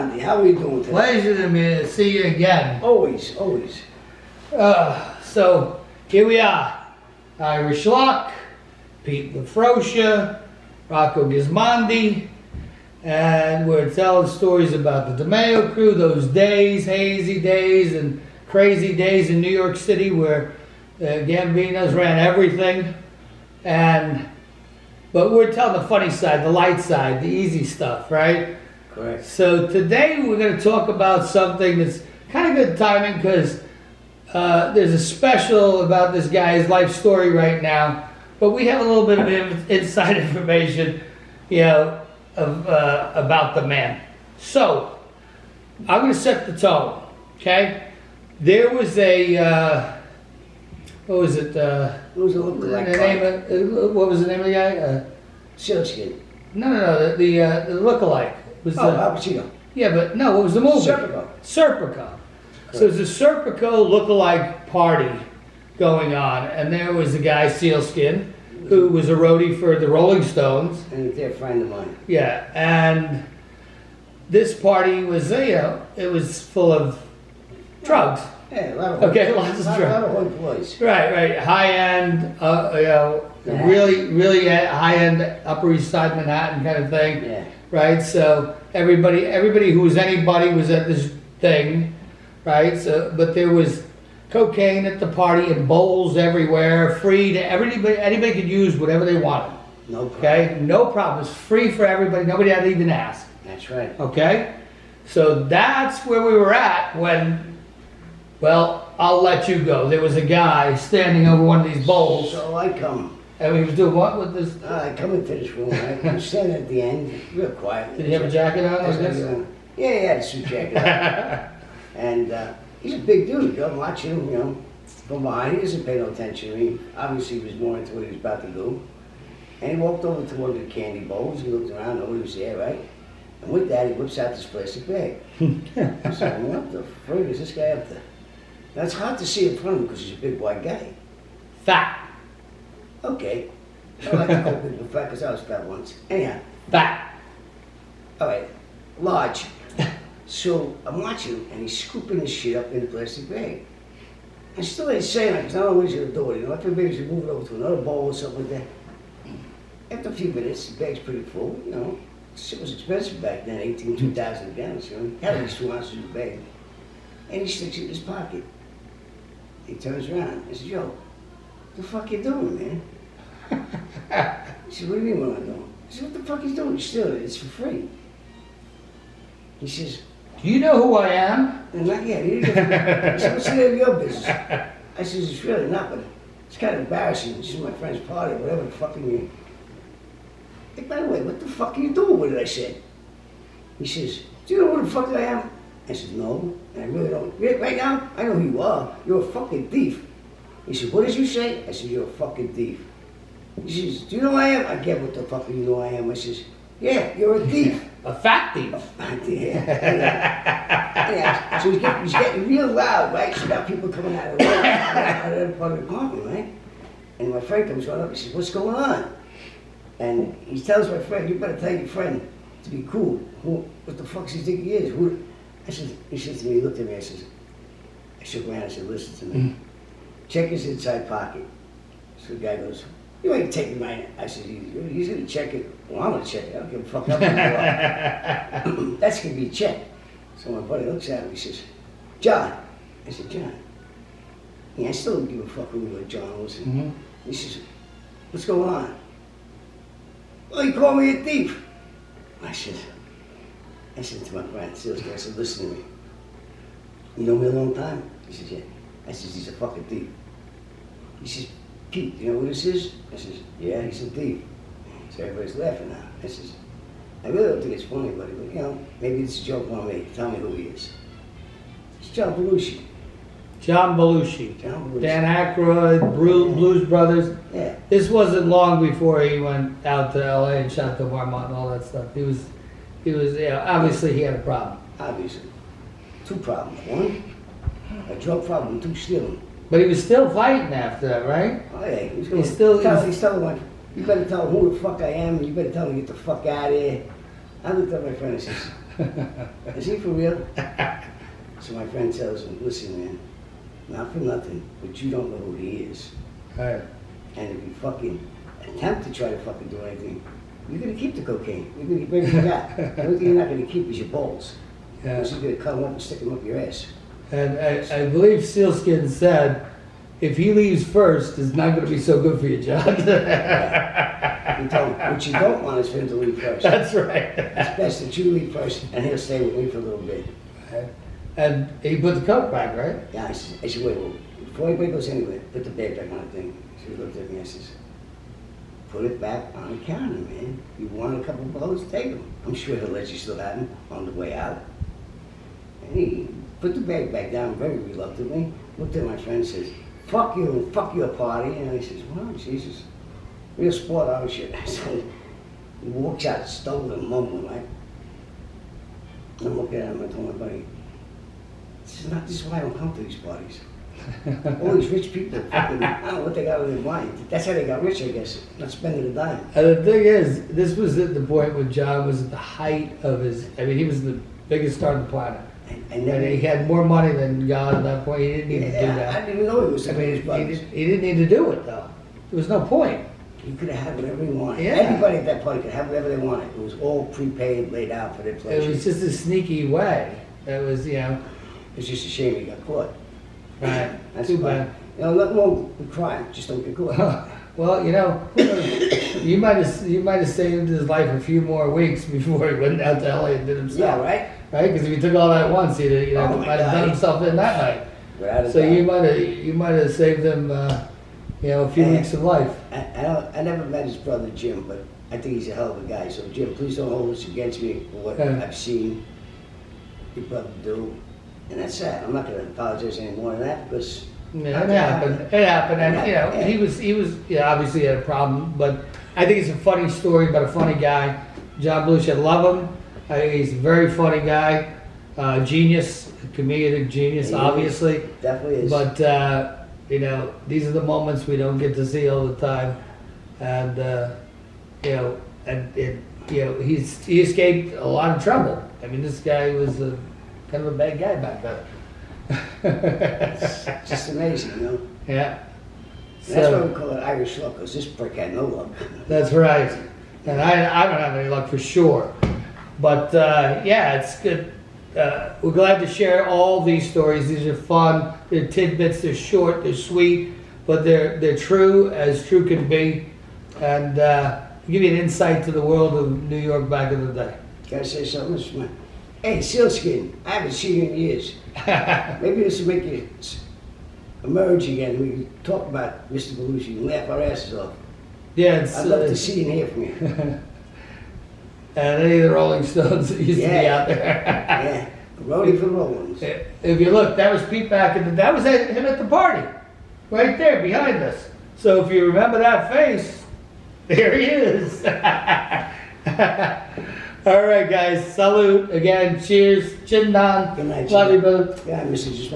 Gigante, how are you doing today? Pleasure to see you again. Always, always. So here we are. Irish Luck, Pete LaFroscia, Rocco Gismondi, and we're telling stories about the DeMeo crew, those days, hazy days and crazy days in New York City where Gambinos ran everything. But we're telling the funny side, the light side, the easy stuff, right? Correct. So today we're going to talk about something that's kind of good timing because there's a special about this guy's life story right now, but we have a little bit of inside information, about the man. So I'm going to set the tone, okay? There was a what was it? What was it look like? What was the name of the guy? Sealskin. No. The lookalike was Al Pacino. Yeah, but no. What was the movie? Scirpico. Scirpico. So there's a Scirpico lookalike party going on, and there was a guy Sealskin who was a roadie for the Rolling Stones. And they're a friend of mine. Yeah, and this party was it was full of drugs. Yeah, a lot of lots of drugs. A lot of white boys. Right. High end, really high end Upper East Side Manhattan kind of thing. Yeah. Right. So everybody who was anybody was at this thing, right? So, but there was cocaine at the party and bowls everywhere, free to everybody. Anybody could use whatever they wanted. No problem. Okay, no problem. It's free for everybody. Nobody had to even ask. That's right. Okay, so that's where we were at when. Well, I'll let you go. There was a guy standing over one of these bowls. So I come. And he was doing what with this? I come into this room, right? I'm standing at the end, real quiet. Did he have a jacket on? Yeah, he had a suit jacket on. And he's a big dude. I'm watching him, from behind. He doesn't pay no attention to me. Obviously, he was more into what he was about to do. And he walked over to one of the candy bowls. He looked around, nobody was there, right? And with that, he whips out this plastic bag. I said, what the frig is this guy up to? Now, it's hard to see in front of him because he's a big white guy. Fat. Okay. I like to call people fat because I was fat once. Anyhow. Fat. All right. Large. So I'm watching and he's scooping this shit up in a plastic bag. I still ain't saying it because I don't know what he's going to do with it. I think maybe he should move it over to another bowl or something like that. After a few minutes, the bag's pretty full, Shit was expensive back then, 2,000 gallons, He had at least 2 ounces in the bag. And he sticks it in his pocket. He turns around. I said, yo, what the fuck you doing, man? He said, what do you mean what I'm doing? I said, what the fuck he's doing? He's stealing it. It's for free. He says, do you know who I am? and not yet. He said, what's the name of your business? I said, it's really not, but it's kind of embarrassing. This is my friend's party, whatever the fuck you. Hey, by the way, what the fuck are you doing with it? I said. He says, do you know who the fuck I am? I said, no, and I really don't. Right now, I know who you are. You're a fucking thief. He said, what did you say? I said, you're a fucking thief. He says, do you know who I am? I get what the fuck you know I am. I says, yeah, you're a thief. A fat thief. Yeah. So he's getting real loud, right? So got people coming out of the part of the apartment, right? And my friend comes right up, he says, what's going on? And he tells my friend, you better tell your friend to be cool. What the fuck does he think he is? He says to me, he looked at me, I shook my hand, I said, listen to me. Check his inside pocket. So the guy goes, you ain't taking mine. I said, he's gonna check it. Well, I'm gonna check it. I don't give a fuck how much you are. That's gonna be a check. So my buddy looks at him, he says, John. I said, John. Yeah, I still don't give a fuck who John was. He says, what's going on? Well, he called me a thief. I said to my friend, seriously, I said, listen to me. You know me a long time? He says, yeah. I says, he's a fucking thief. He says, Pete, you know who this is? I says, yeah, he's a thief. So everybody's laughing now. I says, I really don't think it's funny, buddy, but maybe it's a joke on me. Tell me who he is. It's John Belushi. John Belushi. John Belushi. Dan Aykroyd, Blues Brothers. Yeah. This wasn't long before he went out to L.A. and shot the Marmont and all that stuff. He was, obviously he had a problem. Obviously. 2 problems. 1, a drug problem. 2, stealing. But he was still fighting after that, right? Oh yeah, he's telling me, you better tell him who the fuck I am, and you better tell me to get the fuck out of here. I looked at my friend and says, Is he for real? So my friend tells him, listen, man, not for nothing, but you don't know who he is. Right. And if you fucking attempt to try to fucking do anything, you're gonna keep the cocaine. You're gonna keep everything back. The only thing you're not gonna keep is your balls. Yeah. Because you're gonna cut them up and stick them up your ass. And I believe Sealskin said, if he leaves first, it's not going to be so good for you, John. He told him, what you don't want is for him to leave first. That's right. It's best that you leave first, and he'll stay with me for a little bit. And he put the coke back, right? Yeah, I said, wait, well, before anybody goes anywhere, put the bag back on the thing. So he looked at me and says, put it back on the counter, man. You want a couple of blows, take them. I'm sure he'll let you still have them on the way out. And he put the bag back down very reluctantly, looked at my friend and says, fuck you and fuck your party. And I says, well, Jesus, real sport, oh shit. So he walks out, stumbled and mumbling, right? And I'm looking at him and I told my buddy, this is why I don't come to these parties. All these rich people, fucking, I don't know what they got in their mind. That's how they got rich, I guess, not spending a dime. And the thing is, this was at the point when John was at the height of his, I mean, he was the biggest star on the planet. And he had more money than God at that point. He didn't need to do that. I didn't even know he was the greatest brothers. He didn't need to do it, though. There was no point. He could have had whatever he wanted. Yeah. Everybody at that party could have whatever they wanted. It was all prepaid, laid out for their pleasure. It was just a sneaky way. It was, you know. It's just a shame he got caught. Right. That's Too fine. bad. You know, nothing wrong with crime, just don't get caught. Well, you know, you might have saved his life a few more weeks before he went out to LA and did himself. Yeah, right? Right? Because if he took all that at once, he'd have, Oh my might have God. done himself in that night. Without a So doubt. you might have saved him, a few weeks of life. I never met his brother Jim, but I think he's a hell of a guy. So Jim, please don't hold this against me for what Yeah. I've seen your brother do. And that's that. I'm not going to apologize any more than that because Yeah, it happened. It happened, and you know, he was, obviously had a problem, but I think it's a funny story about a funny guy. John Belushi, I love him. He's a very funny guy, genius, comedic genius, He obviously. definitely is. But you know, these are the moments we don't get to see all the time, and you know, he escaped a lot of trouble. I mean, this guy was kind of a bad guy back then. It's just amazing, you know. Yeah. That's why we call it Irish luck, because this prick had no luck. That's right. And I don't have any luck for sure. But yeah, it's good. We're glad to share all these stories. These are fun. They're tidbits. They're short. They're sweet. But they're true as true can be. And give you an insight to the world of New York back in the day. Can I say something? This is my... Hey, Sealskin, I haven't seen you in years. Maybe this will make you emerge again. We can talk about Mr. Belushi and laugh our asses off. Yeah, it's, I'd love to see and hear from you. And any of the Rolling Stones that used to be out there. Yeah, roadie for Rollins. If you look, that was Pete back in the. That was him at the party, right there behind us. So if you remember that face, there he is. All right, guys. Salute again. Cheers. Chin Gigante. Good night, Love you, Chin. brother. Yeah, Mr. Gismondi.